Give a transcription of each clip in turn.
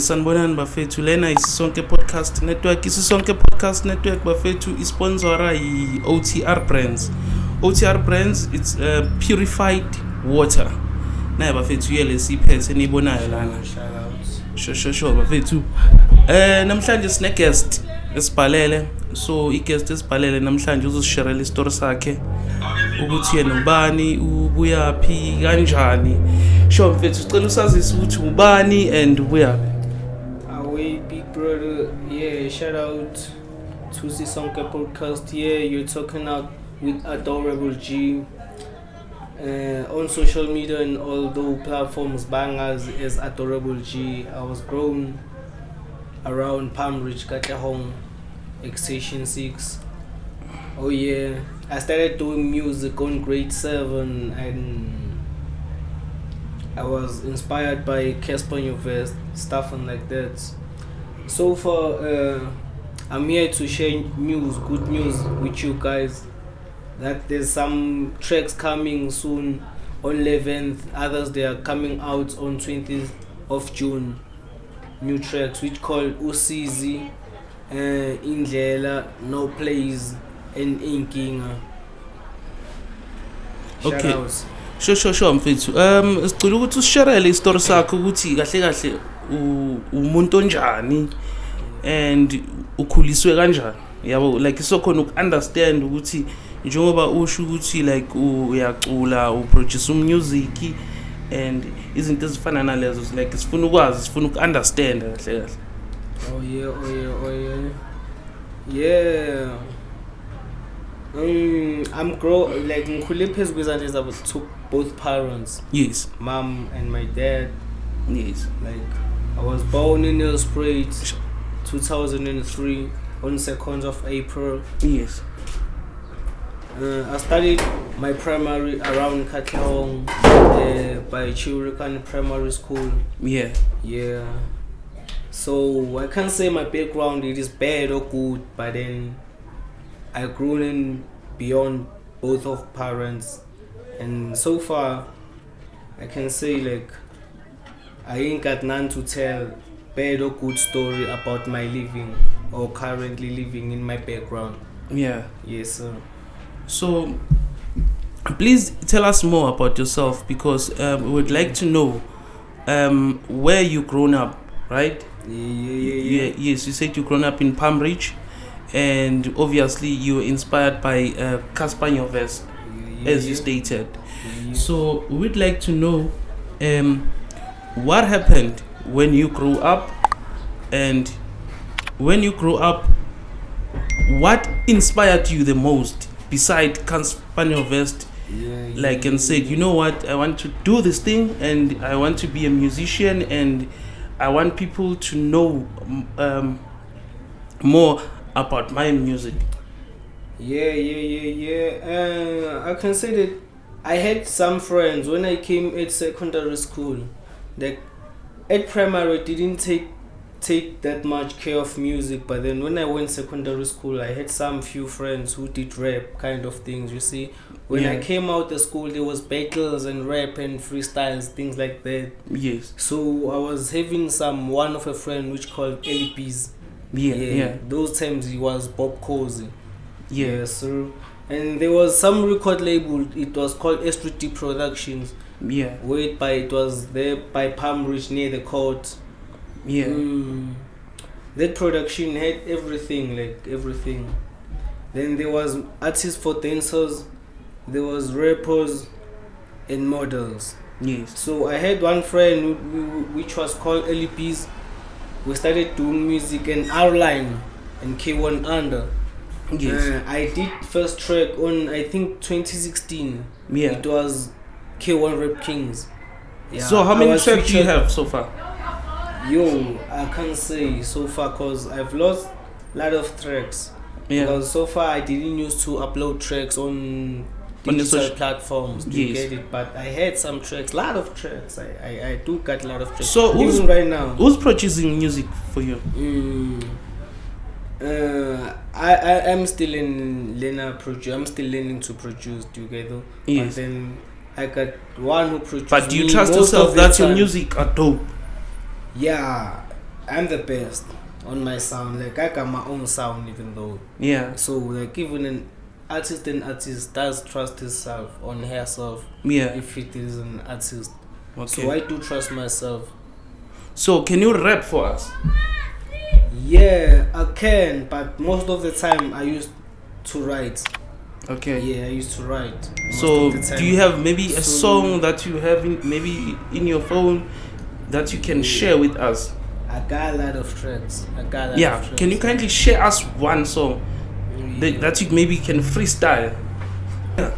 sanibonani bafethu lena isisonke podcast network bafethu isponsora OTR brands. OTR brands, it's purified water. Na bafethu yele siphethe nibonayo lana. Sure bafethu. Namhlanje sine guest esibhalele. So i-guest esibhalele namhlanje uzosishare istory sakhe ukuthi yena ubani, ubuyaphi kanjani. Sure mfethu sicela usazise ukuthi ubani and ubuyaphi. Away big brother, yeah, shout out to the Sonke podcast. Yeah, you're talking out with Adorable G. On social media and all those platforms, bangers as Adorable G. I was grown around Palm Ridge, Katahong, Extension 6. Oh yeah, I started doing music on grade 7 and I was inspired by Casper Nyovest, stuff and like that. So far, I'm here to share good news with you guys. That there's some tracks coming soon on 11th. Others they are coming out on 20th of June. New tracks which called Usizi, Indlela, No Plays, and Inkinga. Okay. Sure mfethu. Sicela ukuthi usishare istory sakho ukuthi kahle umuntu onjani and ukhuliswe kanjani. Yabo like isokhona ukunderstand ukuthi njengoba usho ukuthi like uyacula uproduce music and izinto ezifana nalezo like sifuna ukwazi sifuna ukunderstand kahle. Oh yeah. Yeah. I'm like ngikhule phezu kwezandla zabo to both parents. Yes. Mom and my dad. Yes. Like I was born in Nelspruit 2003 on 2nd of April. Yes. I studied my primary around Katahong by Chirikan Primary School. Yeah. So I can't say my background it is bad or good, but then I grew in beyond both of parents, and so far I can say like I ain't got none to tell bad or good story about my living or currently living in my background. Yeah. Yes sir. So please tell us more about yourself because we would like to know where you grown up, right? Yeah. Yes, you said you grown up in Palm Ridge. And obviously you were inspired by Casper Nyovest, as you stated. Yeah. So we'd like to know what happened when you grew up, and when you grew up, what inspired you the most beside Casper Nyovest? Like and said, you know what, I want to do this thing and I want to be a musician and I want people to know more about my music. Yeah. I can say that I had some friends when I came at secondary school. Like at primary, didn't take that much care of music, but then when I went secondary school, I had some few friends who did rap kind of things. You see, when I came out the school, there was battles and rap and freestyles, things like that. Yes. So I was having one of a friend which called LPs. Yeah. Those times he was Bob Cozy. Yeah. So and there was some record label. It was called S3T Productions. Yeah. It was there by Palm Ridge near the court. Yeah. That production had everything. Then there was artists for dancers. There was rappers and models. Yes. So I had one friend which was called LPs. We started doing music in our line and K1 under. Yes. I did first track on I think 2016. Yeah. It was K1 Rap Kings. Yeah. So how many tracks do you have so far? Yo, I can't say so far because I've lost a lot of tracks. Yeah. Because so far I didn't used to upload tracks on digital platforms to get it, but I had some tracks, lot of tracks. I do got a lot of tracks. So even right now, who's producing music for you? I'm still in I'm still learning to produce together. Yes. But then I got one who produces. But do you trust yourself that your music are dope? Yeah, I'm the best on my sound. Like I got my own sound, even though. Yeah. So like even an artist does trust himself on herself. Yeah. If it is an artist. Okay. So I do trust myself. So can you rap for us? Yeah, I can, but most of the time I used to write. Okay. Yeah, I used to write. So do you have maybe a song that you have maybe in your phone that you can share with us? I got a lot of tracks. Yeah, can you kindly share us one song that you maybe can freestyle? Yeah.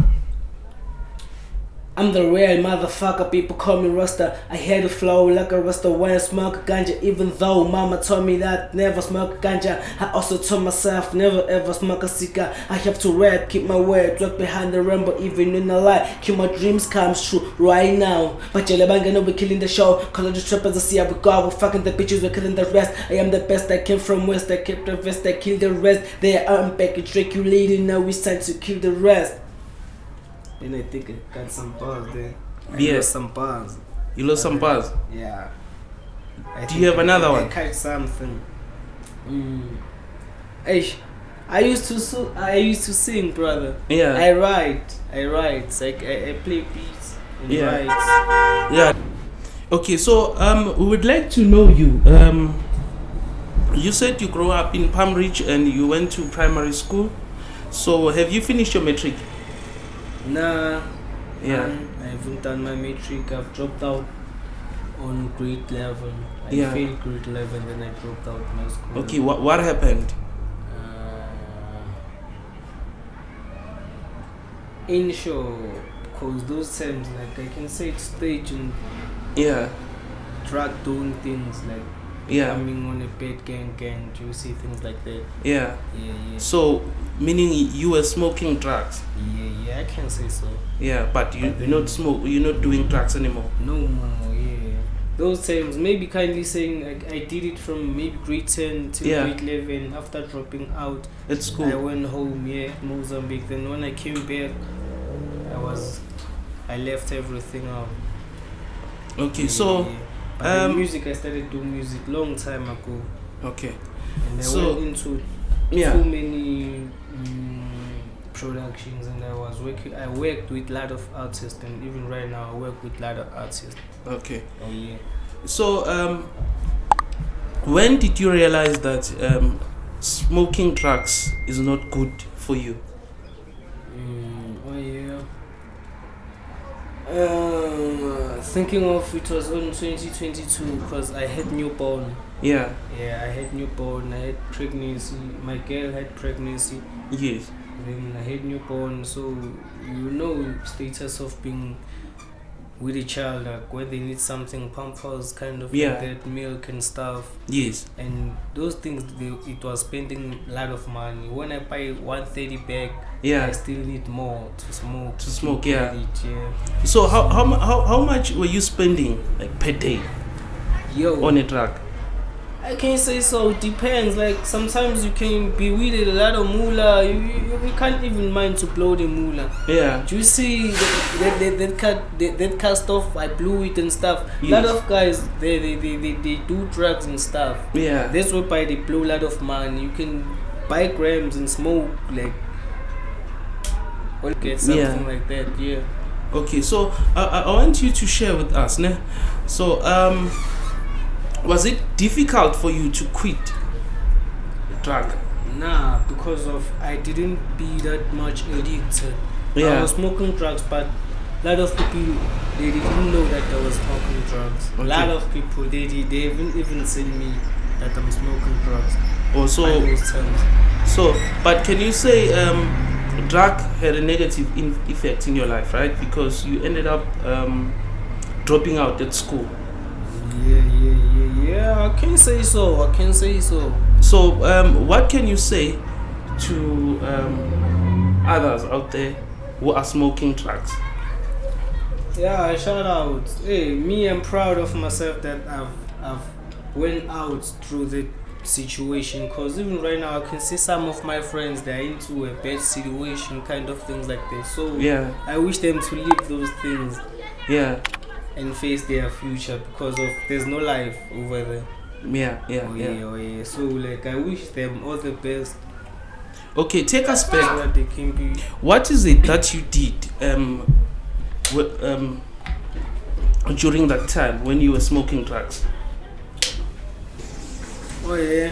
I'm the real motherfucker, people call me Rasta. I had a flow like a Rasta when I smoke ganja. Even though mama told me that never smoke ganja, I also told myself never ever smoke a cigar. I have to rap, keep my word, walk behind the rainbow even in a lie. Keep my dreams come true right now. But you're we're killing the show. Call the strippers, I see how we go. We're fucking the bitches, we're killing the rest. I am the best, I came from west, I kept the vest, I killed the rest. They are unpackaged, regulating, now it's time to kill the rest. Then I think I got some bars there. Yeah. Some bars. You lost some bars? Yeah. Do you have another one? I catch something. I used to sing, brother. Yeah. I write. Like I play beats and write. Yeah. Okay, so we would like to know you. You said you grew up in Palm Ridge and you went to primary school. So have you finished your matric? Nah. Yeah. I haven't done my matric. I've dropped out on grade 11. I failed grade 11, then I dropped out my school. Okay, what happened? In show, because those times, like I can say, it's stage and drug doing things like coming on a bed gang, do you see things like that? Yeah. Yeah. So, meaning you were smoking drugs? Yeah, I can say so. Yeah, but you're not doing drugs anymore? No more, yeah. Those times, maybe kindly saying like I did it from maybe grade 10 to grade 11 after dropping out. At school? I went home, Mozambique. Then when I came back, I left everything out. Okay, so... But music, I started doing music long time ago. Okay. And I went into too many productions, and I worked with a lot of artists, and even right now I work with a lot of artists. Okay. Oh yeah. So when did you realize that smoking drugs is not good for you? Thinking of it was on 2022 because I had newborn. Yeah, I had newborn. I had pregnancy. My girl had pregnancy. Yes. Then I had newborn. So status of being with a child, like when they need something, pampers, kind of like that, milk and stuff. Yes. And those things, it was spending a lot of money. When I buy 130 bag, I still need more to smoke. So how much were you spending like per day? On a drug? I can't say so. It depends. Like sometimes you can be with a lot of moolah. You can't even mind to blow the moolah. Yeah. Do you see that cast off? I blew it and stuff. Yes. A lot of guys they do drugs and stuff. Yeah. That's why they blow a lot of money. You can buy grams and smoke like or get something like that. Yeah. Okay. So I want you to share with us, ne? So was it difficult for you to quit drug? Nah, because of I didn't be that much addicted. I was smoking drugs, but a lot of people they didn't know that I was smoking drugs. Okay. A lot of people they haven't even seen me that I'm smoking drugs. But can you say drug had a negative effect in your life, right? Because you ended up dropping out at school. Yeah, I can say so. So, what can you say to others out there who are smoking drugs? Yeah, shout out. Hey, me, I'm proud of myself that I've went out through the situation. Cause even right now, I can see some of my friends they're into a bad situation, kind of things like this. So I wish them to leave those things. Yeah. And face their future because of there's no life over there. Yeah. So like I wish them all the best. Okay, take us So back. that they can be. What is it that you did during that time when you were smoking drugs? Oh yeah.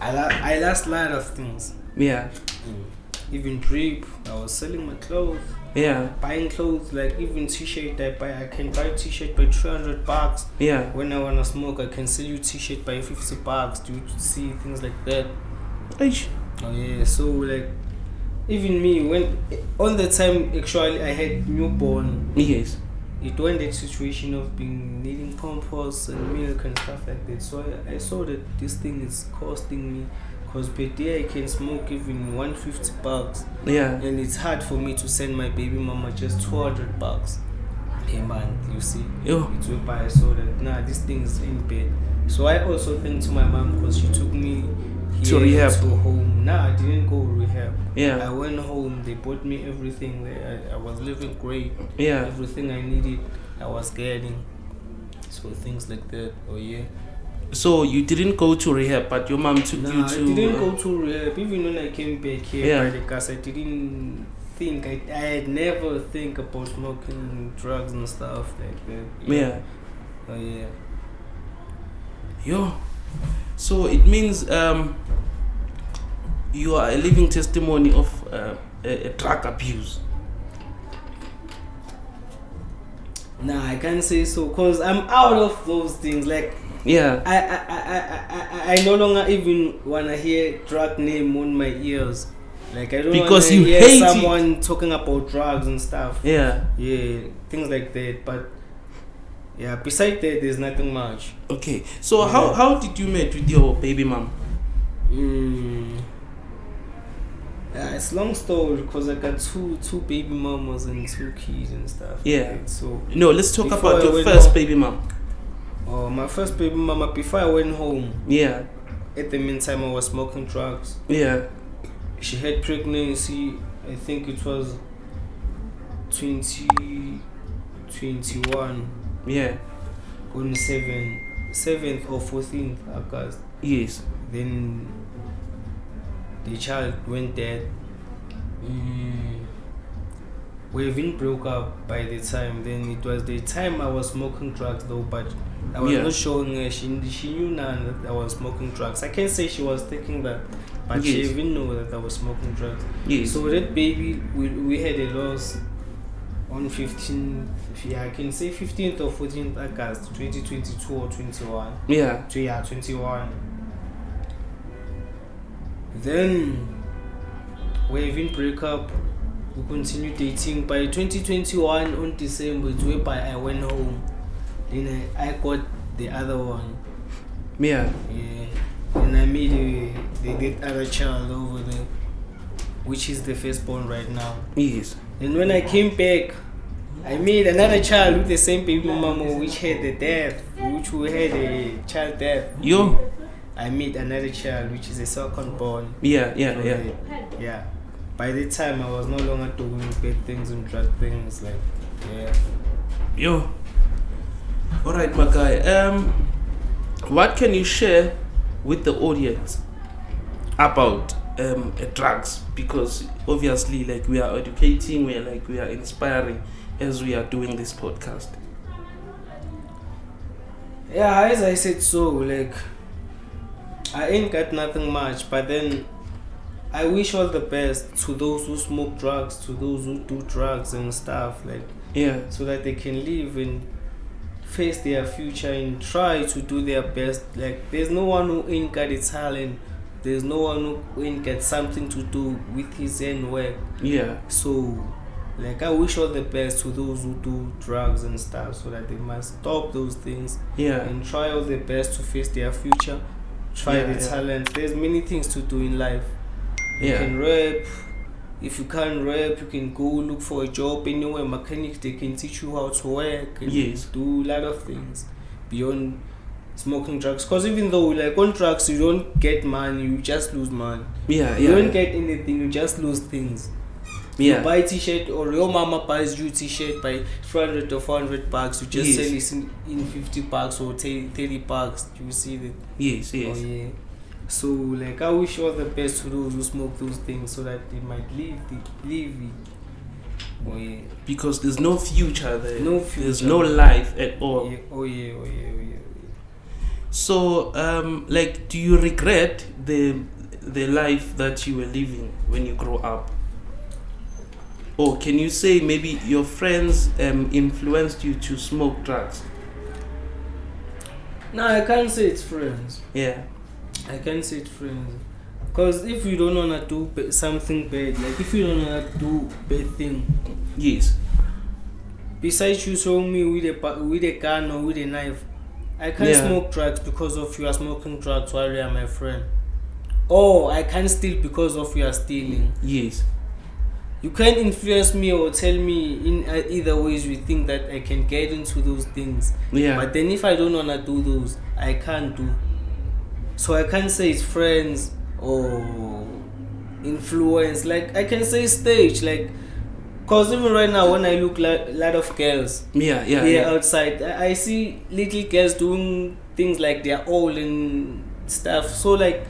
I lost a lot of things. Yeah. Even drip. I was selling my clothes. Yeah. Buying clothes, like even t-shirt I can buy t-shirt by $300. Yeah. When I wanna smoke, I can sell you t-shirt by $50. Do you see things like that? Eish. Oh yeah, so like even me when on the time actually I had newborn, Yes. it went that situation of needing pampers and milk and stuff like that. So I saw that this thing is costing me, because per day I can smoke even $150, Yeah. and it's hard for me to send my baby mama just $200 a month. You see, Yo. it's whereby I saw that this thing is in bed. So I also thank to my mom because she took me To rehab. to home. I didn't go rehab. Yeah. I went home. They bought me everything. I was living great. Yeah. Everything I needed, I was getting. So things like that. Oh yeah. So you didn't go to rehab, but your mom took you to. I didn't go to rehab. Even when I came back here Yeah. by the gas, I didn't think. I had never think about smoking drugs and stuff like that. Yeah. Oh yeah. Yo. So it means you are a living testimony of a drug abuse. I can't say so because I'm out of those things. Like Yeah. I no longer even wanna hear drug name on my ears. Like I don't Because wanna you hear hate someone talking about drugs and stuff. Yeah. Yeah, things like that. But yeah, besides that, there's nothing much. Okay. So how did you meet with your baby mom? Yeah, it's long story because I got two baby mamas and 2 kids and stuff. Yeah. Like, so No, let's talk before about I your went first home- baby mom. my first baby mama, before I went home, Yeah. at the meantime I was smoking drugs. Yeah. She had pregnancy, I think it was 2021 Yeah. on 7th or 14th August. Yes. Then the child went dead. We even broke up by the time. Then it was the time I was smoking drugs though, but I was Yeah. not showing her. She knew now that I was smoking drugs. I can't say she was thinking that, but she Yes. even knew that I was smoking drugs. Yes. So that baby, we had a loss on 15th, I can say 15th or 14th August 2022 or 21. Yeah. 21. Then we even break up. We continued dating. By 2021 on December, it's whereby I went home. Then I got the other one. Yeah. Yeah. And I made the other child over there, which is the firstborn right now. Yes. And when I came back, I made another child with the same baby mama, which had the death, which we had a child death. Yo. I made another child, which is a second born. Yeah. Yeah. By the time I was no longer doing bad things and drug things, like, yeah. Yo. All right, my guy. What can you share with the audience about drugs? Because obviously, like, we are educating, we are inspiring as we are doing this podcast. Yeah, as I said, so like, I ain't got nothing much, but then I wish all the best to those who smoke drugs, to those who do drugs and stuff, like, Yeah. so that they can live and face their future and try to do their best. Like, there's no one who ain't got a talent. There's no one who ain't got something to do with his own work. Yeah. So, like, I wish all the best to those who do drugs and stuff, so that they must stop those things. Yeah. And try all the best to face their future. Try the talent. There's many things to do in life. You can rap. If you can't rap, you can go look for a job anywhere. Mechanics, they can teach you how to work and do a lot of things beyond smoking drugs. Because even though, like, on drugs, you don't get money, you just lose money. Yeah. You don't get anything, you just lose things. Yeah. You buy a t-shirt, or your mama buys you a t-shirt by 300 or 400 bucks. You just sell it in 50 bucks or 30 bucks. You see that? Yes. Oh, yeah. So like I wish all the best to those who smoke those things, so that they might leave it. Oh yeah. Because there's no future there. No future. There's no life at all. Yeah. Oh yeah. So like, do you regret the life that you were living when you grow up? Or can you say maybe your friends influenced you to smoke drugs? No, I can't say it's friends. Yeah. I can't say it's friends. Because if you don't wanna do something bad, like if you don't wanna do bad thing, yes. Besides you showing me with a gun or with a knife, I can't smoke drugs because of you are smoking drugs while you are my friend. Or I can't steal because of you are stealing. Yes. You can't influence me or tell me in either ways you think that I can get into those things. Yeah. But then if I don't wanna do those, I can't do. So I can't say it's friends or influence. Like I can say stage, like, cause even right now when I look like a lot of girls outside, I see little girls doing things like they're old and stuff. So like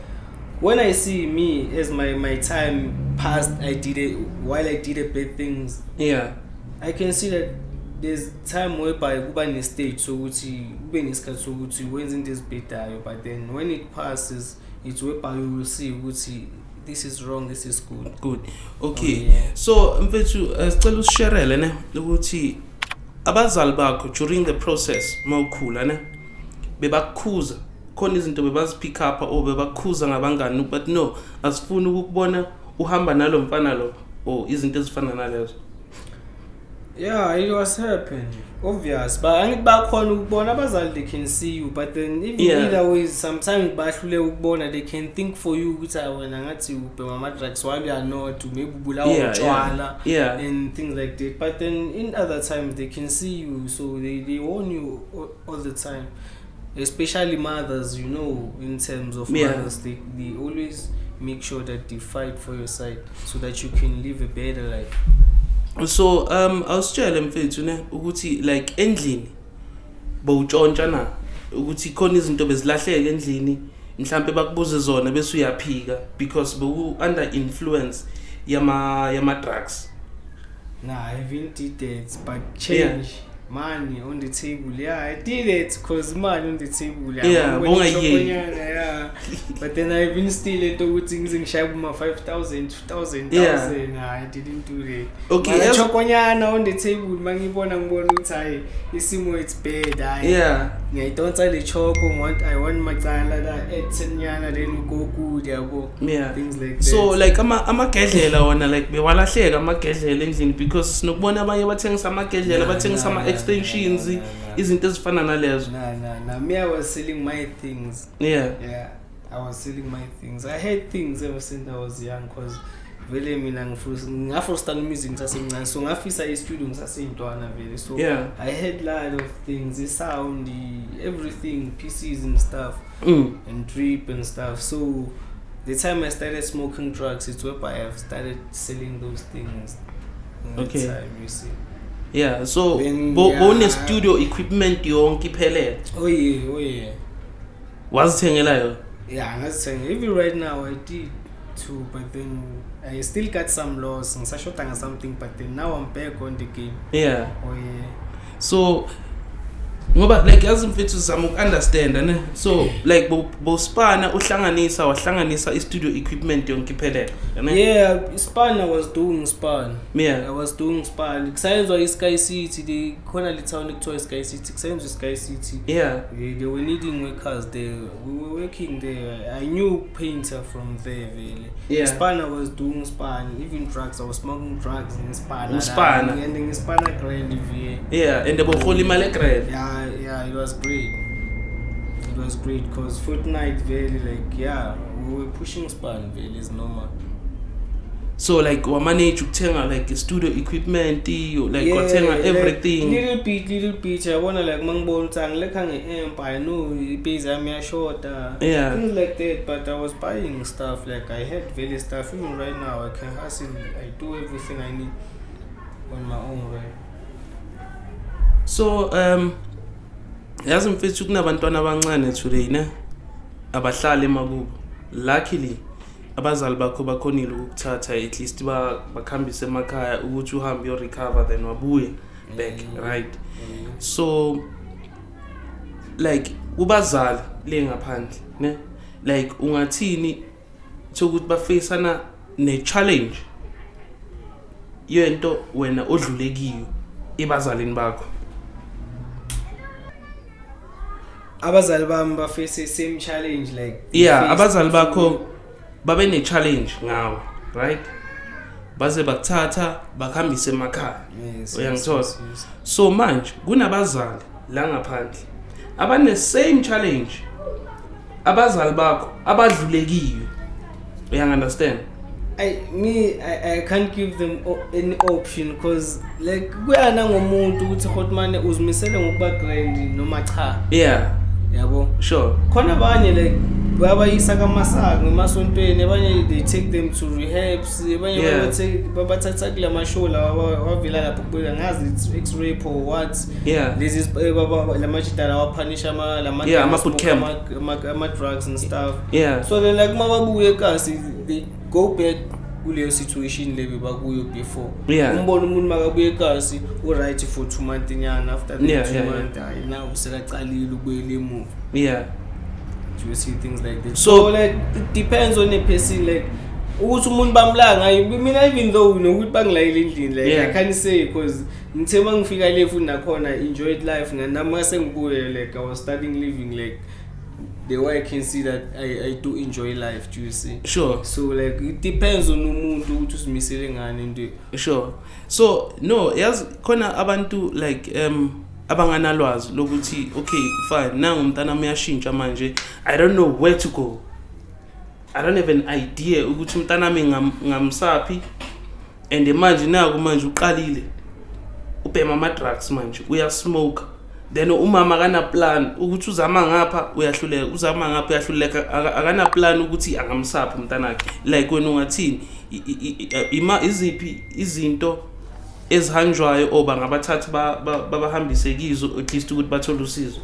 when I see me as my time passed, I did it while I did a bad things. Yeah. I can see that there's time whereby kuba ne stage sokuthi kube nesikhathi sokuthi wenze into ezibhedayo, but then when it passes, it's whereby you will see ukuthi this is wrong, this is good. Okay. Oh, yeah. So mfethu sicela usisharele ne ukuthi abazali bakho during the process mawukhula ne bebakukhuza khona izinto bebazipick up or bebakukhuza ngabangani, but no, asifuni ukubona uhamba nalo mfana lo or izinto ezifana nalezo. Yeah, it was happening, obvious. But angithi bakhona ukubona abazali, they can see you, but then even either ways, sometimes bahlule ukubona, they can think for you ukuthi wena ngathi ubhema ama drugs while you are not, maybe ubulawa utshwala and things like that. But then in other times they can see you, so they warn you all the time. Especially mothers, you know, in terms of mothers, they always make sure that they fight for your side so that you can live a better life. So awusitshele mfethu ne ukuthi like endlini bowutshontsha na ukuthi khona izinto bezilahleke endlini mhlambe bakubuze zona bese uyaphika because bewu under influence yama drugs. Nah, I haven't did that, but change money on the table. Yeah, I did it because money on the table. But then I've been still at the things in Shabuma 5,000, 2,000. Nah, I didn't do that. Okay, chokonyana on the table, mangibona utai, isimo it's bad. I don't tell the choko I want macala that etsenyana then go good, things like that. So like I'm a gedlela wona like bewalahleka ama gedlela endlini because sinokubona abanye bathengisa ama gedlela bathengisa ama extensions izinto ezifana nalezo. Nah, me I was selling my things. Yeah, I was selling my things. I had things ever since I was young because vele mina ngafrosta music ngisasemncane, so ngafisa i-studio ngisaseyintwana vele, so I had a lot of things, the sound, everything, PCs and stuff, and drip and stuff. So the time I started smoking drugs, it's whereby I've started selling those things. Okay. Time, you see. Yeah, so bone studio equipment yonke iphelele. Oh yeah. Wazithengela yo? Yeah, ngazithenga. Even right now I did too, but then I still got some loss. Ngisashota something, but then now I'm back on the game. Yeah. Oh yeah. So ngoba like yazi mfethu zama ukunderstand ne, so like bo spana wahlanganisa i-studio equipment yonke iphelele. Yeah, Span, I was doing Span. Yeah, I was doing Span. Kusayenzwa iSky City, they khona le town ekuthiwa iSky City. Kusayenzwa iSky City. Yeah. They were needing workers there. We were working there. I knew painter from there really. Yeah. Span, I was doing Span. Even drugs, I was smoking drugs in Span. Span. And in Span grand. Yeah, and the boholi malekred. Yeah, it was great. It was great because Fortnite really we were pushing Span really is normal. So like wamanage ukuthenga like studio equipment, like wathenga everything. Like, little bit. I wanna like mangibona ukuthi angilekha nge-amp, I know ibase yami iyashota. Yeah. Things like that, but I was buying stuff, like I had various stuff. Even right now I can hustle, I do everything I need on my own, right? So yazi mfethu kunabantwana abancane today ne abahlali emakubo. Luckily abazali bakho bakhonile ukuthatha at least bakhambise emakhaya ukuthi uhambe yo recover then wabuye back, right? So like ubazali le ngaphandle ne like ungathini ukuthi bafacana ne challenge yento wena odlulekiyo ebazalini bakho. Abazali bami ba face same challenge, like abazali bakho babe ne challenge ngawo, right? Baze bakuthatha bakhambise emakhaya. Uyangithola? So manje kunabazali la ngaphandle abane same challenge abazali bakho abadlulekiyo. Understand? I can't give them any option, because like kuyana ngomuntu ukuthi khotmane uzimisele ngokuba grand noma cha. Yabo. Sure. Khona abanye like babayisa kamasaka ngemasontweni, abanye they take them to rehabs, abanye babathatha kula mashow wavela lapho kubuya ngazi it's X-rape or what. This is lamajidala wapunisha ama boot camp, ama drugs and stuff. So then like mababuye kasi they go back kuleyo situation level bakuyo before. Umbona umuntu makabuye kasi u right for 2 months nyana, after that 2 months now usekaqalile ukubuyela emuva. Do you see things like that? So like it depends on the person, like ukuthi umuntu bamlanga mina, even though nokuthi bangilayile endlini, like I can't say, because ngithe mangifika le futhi nakhona enjoyed life nganama sengibuye, like I was starting living like the way I can see that I do enjoy life. Do you see? Sure. So like it depends on umuntu ukuthi usimisele ngani into. Sure. So no, yazi khona abantu like abanganalwazi lokuthi okay fine nangu umntana uyashintsha manje, I don't know where to go, I don't have an idea ukuthi umntana ami ngamsaphi, and manje naku manje uqalile ubhema ama drugs, manje uya smoke, then umama akana plan ukuthi uzama ngapha uyahluleka, uzama ngapha uyahluleka, akana plan ukuthi angamsaphi umntana wakhe. Like wena ungathini iziphi izinto ezihanjwayo oba ngabathathu babahambise kizo at least ukuthi bathole usizo?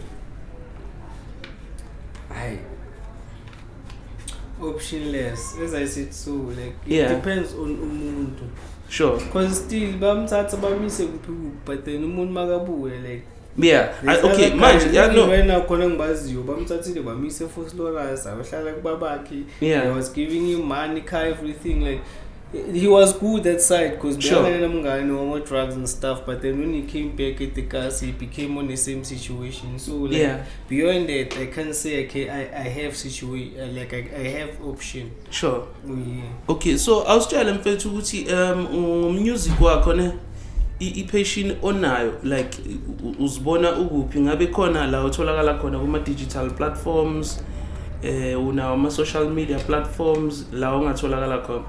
Optionless, as I said, so like it depends on umuntu. Sure. Because still bamthatha bamise kuphi, but then umuntu makabuye like okay manje no wena khona ngibaziyo bamthathile bamise for Slaughterhouse, abahlala kubabakhi. He was giving him money, everything, like he was good that side, because no drugs and stuff, but then when he came back at the cast, he became on the same situation. So like beyond that, I can't say I have situation, like I have option. Sure. Okay, so I was telling mfethu ukuthi music wakho ne i-passion onayo, like uzibona ukuphi, ngabe khona la utholakala khona kuma digital platforms, unawo ama social media platforms la ungatholakala khona?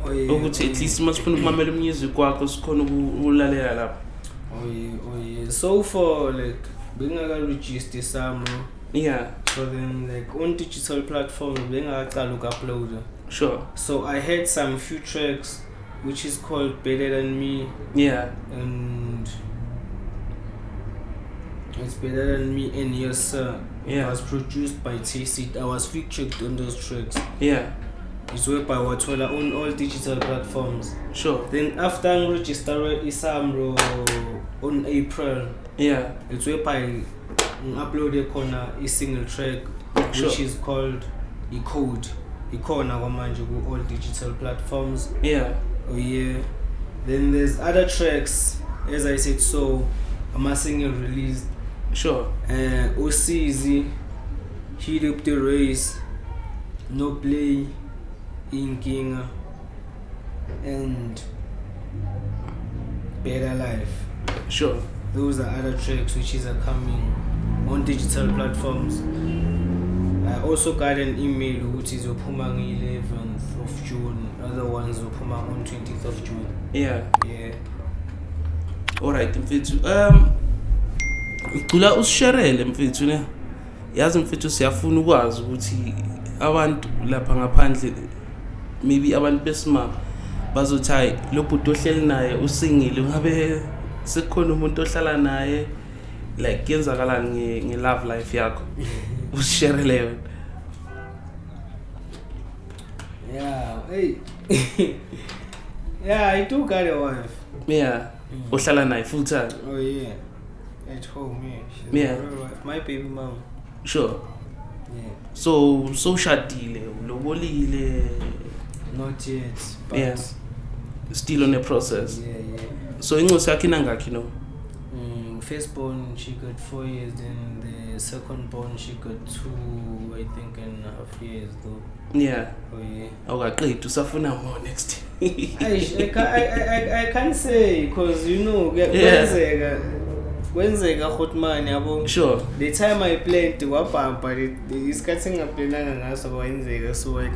Ukuthi at least masifuna ukumamela music wakho sikhona ukulalela lapha. So for like bengaka register some. So then like on digital platforms bengaqala ukupload. Sure. So I had some few tracks which is called Better Than Me. And it's Better Than Me and Yes Sir. It was produced by Taste. I was featured on those tracks. It's where by Watwala on all digital platforms. Sure. Then after I registered Isamro on April. It's where by uploaded corner a single track which is called Code. Ikona kwamanje ku all digital platforms. Then there's other tracks, as I said, so I'm single released. Sure. Osizi, Heat Up the Race, No Play, Inkinga, and Better Life. Sure. Those are other tracks which is coming on digital platforms. I also got an email which is ophuma on 11th of June. Other ones ophuma on 20th of June. Yeah. Alright, mfethu. Ngicela usisharele mfethu ne. Yazi mfethu siyafuna ukwazi ukuthi abantu lapha ngaphandle maybe abantu besimama bazothi hayi lo bhuti ohleli naye usingile ngabe sekukhona umuntu ohlala naye like yenzakalani nge love life yakho usishare leyo. Hey. I do got a wife. Ohlala naye full time. Oh yeah. At home, she's my real wife, my baby mom. Sure. So shadile, ulobolile. Not yet, but still on the process. So ingosi yakhe inangakhi no? Firstborn she got 4 years, then the secondborn she got 2, I think, and a half years though. Awukaqedi usafuna more next. I can't say because kwenzeka hotmani yabo. Sure. The time I planned wabhampa isikhathi engaplananga ngaso kwenzeka, so I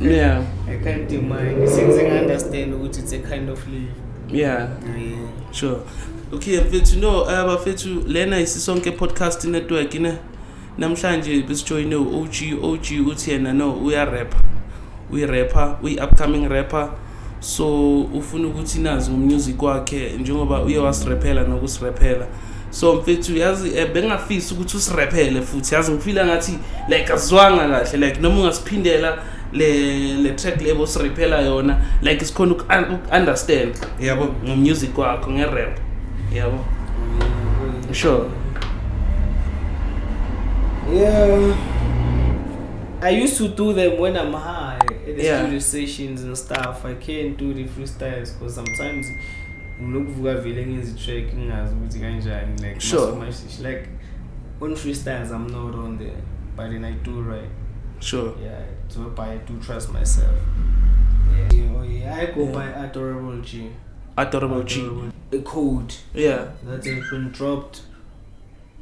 can't demand. Since I understand ukuthi it's a kind of leave. Sure. Okay, mfethu bafethu lena isisonke podcast network ne namhlanje besijoyine OG uthi yena no uyi-rapper, uyi-upcoming rapper, so ufuna ukuthi nazi music wakhe njengoba uye wasiraphela nokusiraphela. So mfethu yazi bengafisi ukuthi usiraphele futhi yazi ngifila ngathi like azwanga kahle like noma ungasiphindela le track lebo siraphela yona like isikhona uku-understand yabo ngomusic wakho nge-rap yabo. Sure. I used to do them when I'm high at the studio sessions and stuff. I can't do the freestyles because sometimes ngilokuvuka vele ngezitrack ngingazi ukuthi kanjani like like on freestyles I'm not on there, but then I do right. Sure. So I do trust myself. I go by Adorable G. A code. That has been dropped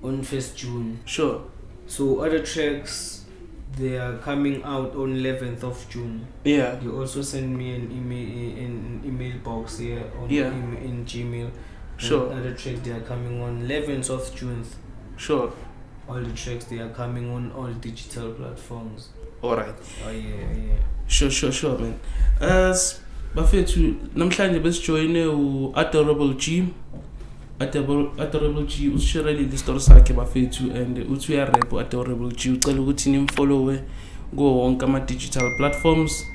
on 1st June. Sure. So other tracks, they are coming out on 11th of June. You also send me an email box here on in Gmail. Sure. And other tracks, they are coming on 11th of June. Sure. All the tracks, they are coming on all digital platforms. Alright. Sure man. Bafethu namhlanje besijoyine u-Adorable G. Adorable G usishare le story sakhe bafethu and uthi uyarap Adorable G ucela ukuthi nimfollowe go wonke ama digital platforms.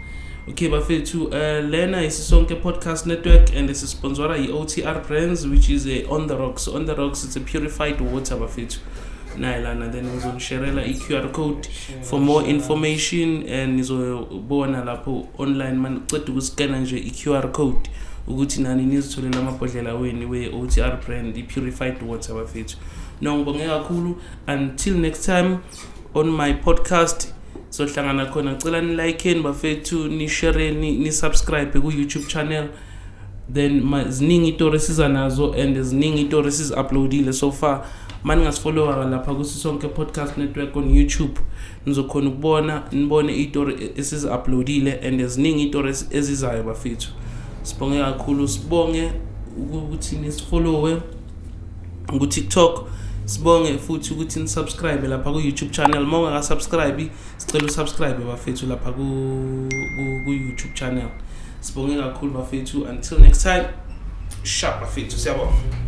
Okay bafethu lena isisonke podcast network and is sponsored by OTR Brands, which is a on the rocks. On the rocks it's a purified water bafethu. Nailana then ngizosharela i-QR code for more information and nizobona lapho online man uqeda ukuscanna nje i-QR code ukuthi nani nizitholela amabhodlela weni we-OTR brand i-purified water bafethu. Ngibonge kakhulu until next time on my podcast. So hlangana khona ngicela ni like bafethu, ni share, ni subscribe ku YouTube channel. Then ziningi itori siza nazo and ziningi itori siz uploadile so far. Mani ngasifollowa lapha kusisonke podcast network on YouTube nizokhona ukubona nibone itori esiz uploadile and ziningi itori ezizayo bafethu. Sibonge kakhulu, sibonge ukuthi nisifollowe ku TikTok, sibonge futhi ukuthi nisubscribe lapha ku YouTube channel. Uma ungaka subscribe sicela usubscribe bafethu lapha ku YouTube channel. Sibonge kakhulu bafethu, until next time. Sharp bafethu, siyabonga.